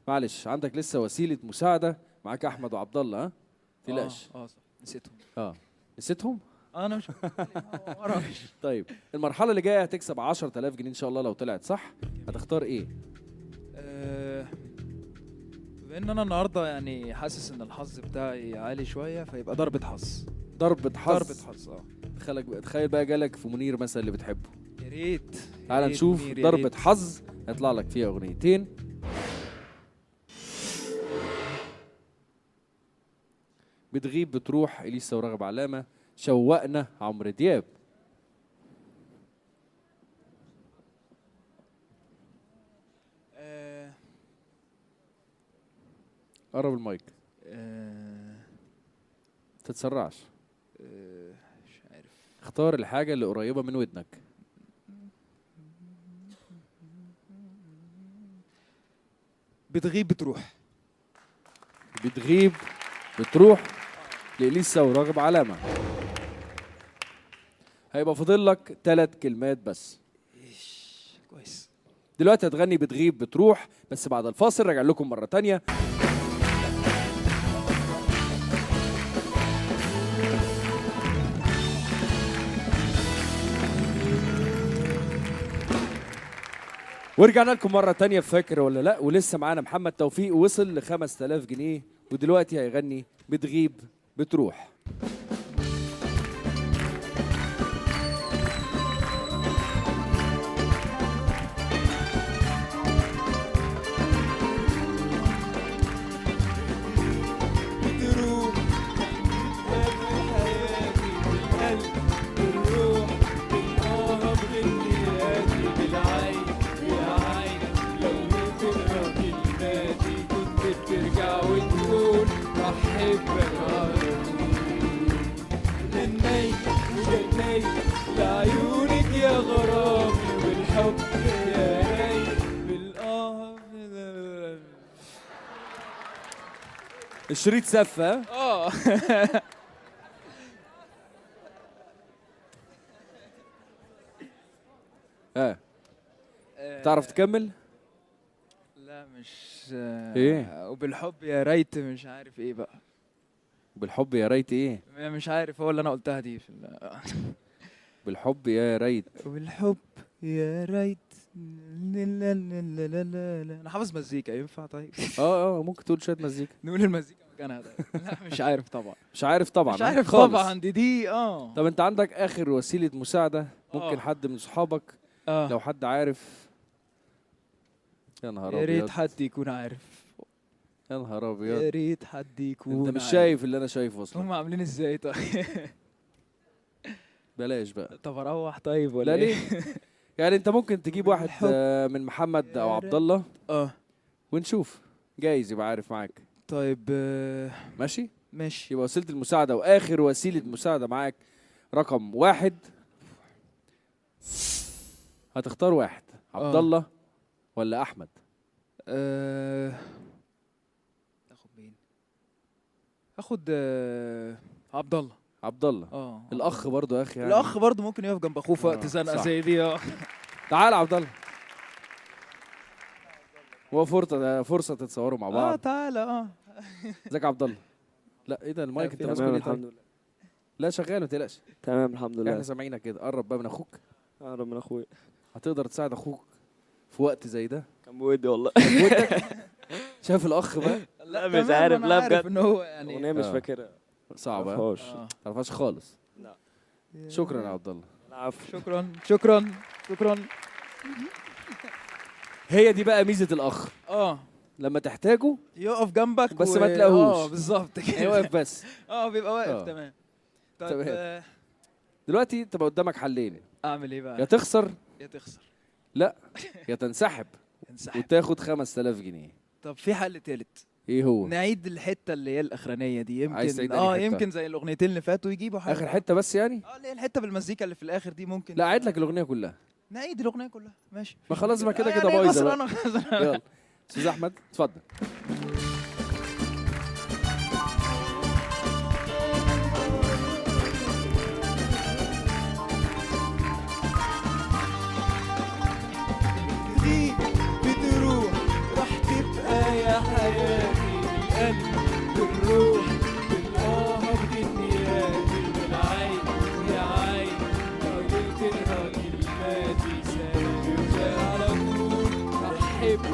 معلش عندك لسه وسيله مساعده معاك احمد وعبد الله. ها تقلقش. صح نسيتهم. نسيتهم. انا مش وراش. طيب المرحله اللي جايه هتكسب 10000 جنيه ان شاء الله لو طلعت صح. هتختار ايه؟ بما ان انا النهارده يعني حاسس ان الحظ بتاعي عالي شويه فيبقى ضربه حظ. ضربه حظ. ضربه حظ تخيل بقى جالك في منير مثلا اللي بتحبه. يا ريت. تعال نشوف ضربه حظ هيطلع لك فيها اغنيتين. بتغيب بتروح اليسا وراغب علامه. شوقنا عمرو دياب. قرب المايك. تتسرعش. مش عارف. اختار الحاجة اللي قريبة من ودنك. بتغيب بتروح. بتغيب بتروح لإليسا وراغب علامة. هيبقى فاضل لك 3 كلمات بس. كويس. دلوقتي هتغني بتغيب بتروح بس بعد الفاصل راجع لكم مرة تانية. ورجعنا لكم مرة تانية فاكر ولا لا. ولسه معانا محمد توفيق وصل ل 5000 جنيه ودلوقتي هيغني بتغيب بتروح. لعيونك يا غرامي والحب يا رايق بالآه. الشريط سفة. تعرف تكمل؟ لا مش ايه؟ وبالحب يا ريت مش عارف ايه بقى. بالحب يا ريت ايه؟ مش عارف هو اللي انا قلتها دي في بالحب يا ريت. وبالحب يا ريت. لا لا لا لا لا لا. انا حافظ مزيكا ينفع طيب؟ ممكن تقول شويه مزيكا. نقول المزيكا مكانها ده. لا مش عارف طبعا. مش عارف طبعا. مش عارف خالص. طبعا دي طب انت عندك اخر وسيله مساعده ممكن حد من صحابك لو حد عارف. يا نهار ابيض. يا ريت حد يكون عارف. يا نهار ابيض. يا ريت حد يكون انت مش شايف اللي انا شايفه اصلا. هم عاملين ازاي طيب؟ بلاش بقى. طب اروح طيب ولا لا ليه؟ يعني انت ممكن تجيب واحد من محمد او عبد الله ونشوف جايز يبقى عارف معاك. طيب ماشي يبقى وسيله المساعده واخر وسيله مساعده معاك رقم 1. هتختار واحد عبد الله ولا احمد؟ اخد مين؟ اخد عبد الله. عبد الله. الاخ برضه يا اخي يعني. الاخ برضه ممكن يقف جنب اخوه في وقت زنقه زي دي. تعال عبد الله. هو فرصه تتصوروا مع بعض. تعالى. ازيك يا عبد الله؟ لا ايه ده المايك انت ماسكه ليه؟ الحمد لله. لا شغال ما تقلقش. تمام الحمد لله. احنا سامعينك كده. قرب بقى من اخوك. قرب من اخويا. هتقدر تساعد اخوك في وقت زي ده؟ كان بودي والله. شاف الاخ بقى. لا مش عارف. لا بجد ان هو يعني اغنيه مش فاكرها. صعبه. ما تعرفهاش خالص. لا. شكرا يا عبد الله. العفو. شكرا. هي دي بقى ميزه الاخ. لما تحتاجه يقف جنبك بس ما تلاقوش. بالظبط كده. يوقف بس. بيبقى واقف. تمام. طيب دلوقتي تبقى قدامك حلين. اعمل ايه بقى؟ يا تخسر لا يا تنسحب وتاخد 5000 جنيه. طب في حل تالت. ايه هو؟ نعيد الحته اللي هي الاخرانيه دي يمكن يمكن زي الاغنيتين اللي فاتوا يجيبوا حاجه. اخر حته بس يعني؟ اللي هي الحته بالمزيكا اللي في الاخر دي ممكن. لا عيد لك الاغنيه كلها. نعيد الاغنيه كلها ماشي. ما خلاص ما كده كده بايظه بقى. يلا استاذ احمد اتفضل. بتروح راح تبقى يا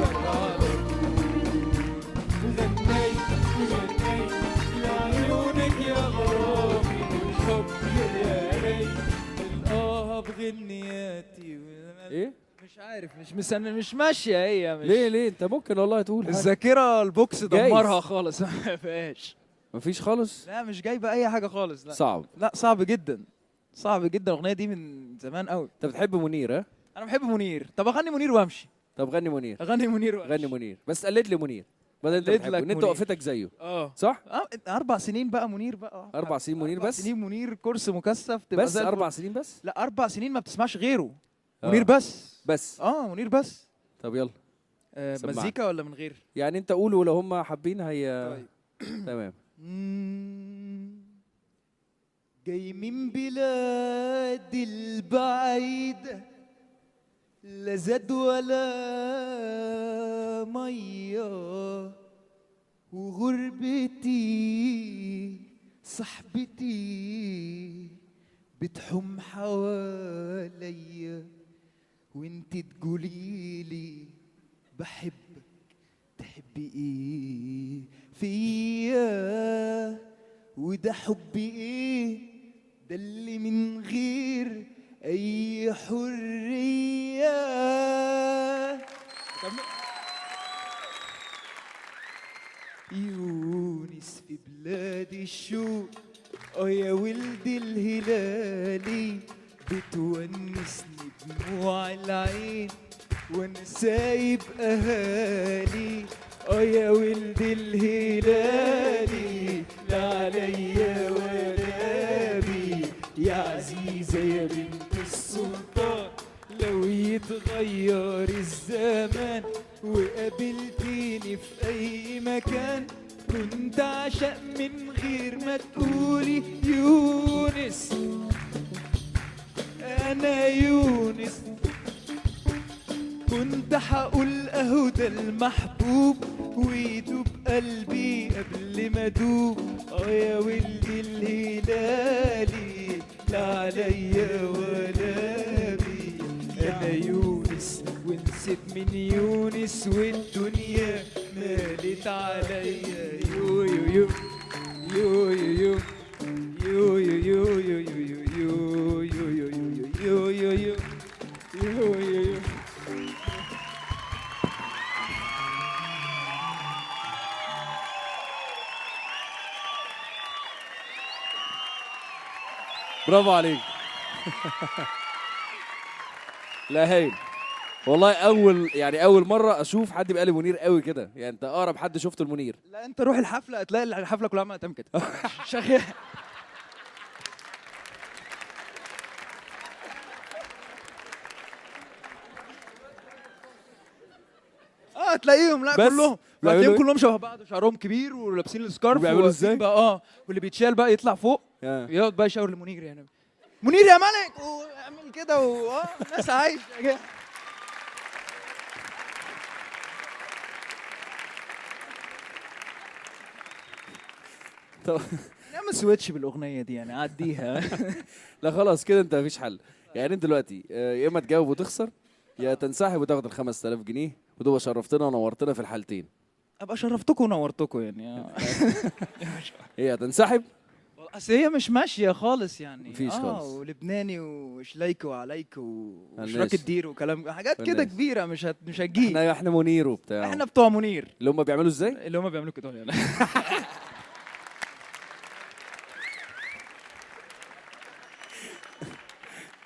غنيت غنيت لعيونك يا غرامي والحب يا ريت بغنياتي ايه مش عارف مش ماشيه هي مش ليه انت ممكن والله تقول حاجة. الذاكره البوكس جايز. دمرها خالص ما فيهاش. مفيش خالص لا مش جايبه اي حاجه خالص. لا صعب. لا صعب جدا صعب جدا. الاغنيه دي من زمان قوي. انت بتحب منير ها؟ انا بحب منير. طب اغني منير وامشي. طب غني منير. اغني منير وامشي. غني منير بس قلد لي منير بدل انت قلد بتحبه لك ان انت منير. وقفتك زيه اه صح؟ 4 سنين بقى منير بقى. 4 سنين منير 4 بس؟ سنين منير كورس مكثف تبقى بس زي 4 سنين بس؟ لا 4 سنين ما بتسمعش غيره. آه. منير بس. بس منير بس. طب يلا سمعني. مزيكا ولا من غير؟ يعني انت قول ولو هم حابين هي طيب. تمام. جاي من بلاد البعيدة لا زاد ولا مية وغربتي صاحبتي بتحوم حواليا وانت تقوليلي بحبك تحبي ايه فيا وده حبي ايه ده اللي من غير اي حريه. يونس في بلاد الشوق يا ولد الهلالي بتونسني دموع العين وانا سايب اهالي يا ولد الهلالي لا عليا ولا بي يا عزيزة يا بنت السلطان لو يتغير الزمان وقابلتيني في اي مكان كنت عشق من غير ما تقولي يونس. انا يونس كنت حقول اهو ده المحبوب ويدوب قلبي قبل ما ادوب يا ولدي الهلالي لا عليا ولا بي. انا يونس ونسيت من يونس والدنيا مالت عليا يو يو يو يو يو يو يو يو يو يو يو يو يو يو يو يو يو يو. برافو عليك. لا هايل والله. اول مره اشوف حد بيقلي منير قوي كده. يعني انت اقرب حد شفته المنير. لا انت روح الحفله هتلاقي الحفله كلها عماله تعمل كده شغال. تلاقيهم لا بس كلهم بيعملوا تلاقيهم إيه؟ كلهم شبه بعض وشعرهم كبير ولابسين السكارف وبيعملوا وواقفين إزاي؟ بقى واللي بيتشال بقى يطلع فوق آه. يقعد بقى يشاور لمنير يعني منير يا ملك ويعمل كده الناس عايشه كده. طب نعمل سويتش بالاغنيه دي يعني عديها. لا خلاص كده انت مفيش حل. يعني انت دلوقتي يا اما تجاوب وتخسر يا تنسحب وتاخد ال 5000 جنيه وتبقى شرفتنا ونورتنا في الحالتين. ابقى شرفتكم ونورتكم يعني. ايه هتنسحب؟ اصل هي مش ماشيه خالص يعني. مفيش خالص. ولبناني وشليك وعليك وشراك ماشي. الدير وكلام حاجات كده ماشي. كبيره مش هتجيب. احنا منير وبتاع. احنا بتوع منير اللي هم بيعملوا ازاي؟ اللي هم بيعملوا كده يعني.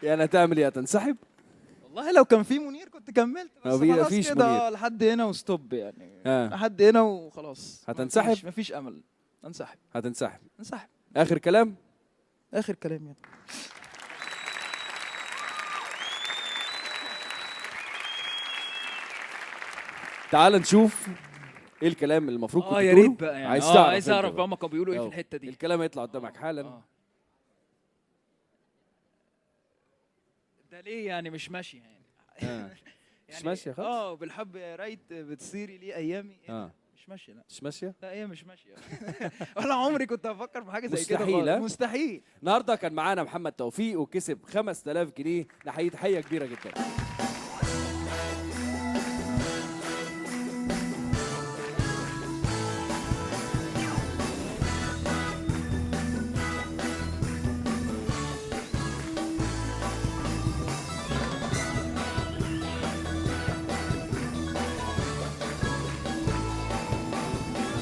يعني هتعمل ايه؟ هتنسحب؟ والله لو كان في منير كنت كملت بس خلاص مفيش كده منير. لحد هنا وستوب يعني. آه. لحد هنا وخلاص. هتنسحب؟ مفيش امل. انسحب. هتنسحب. انسحب. اخر كلام؟ اخر كلام يعني. تعال نشوف ايه الكلام اللي المفروض كنت يا تقوله. ريت بقى يعني. عايز تعرف عايز انت اعرف بقى هما كانوا بيقولوا ايه في يلا. الحته دي. الكلام هيطلع قدامك حالا. ده ليه يعني مش ماشي يعني. مش ماشيه خالص. بالحب يا ريت بتصيري لي ايامي. مش ماشيه. لا مش ماشيه. لا هي مش ماشيه. ولا عمري كنت افكر في حاجه زي كده مستحيل، ها؟ خالص. مستحيل. النهارده كان معانا محمد توفيق وكسب 5000 جنيه. نحيي تحيه كبيره جدا.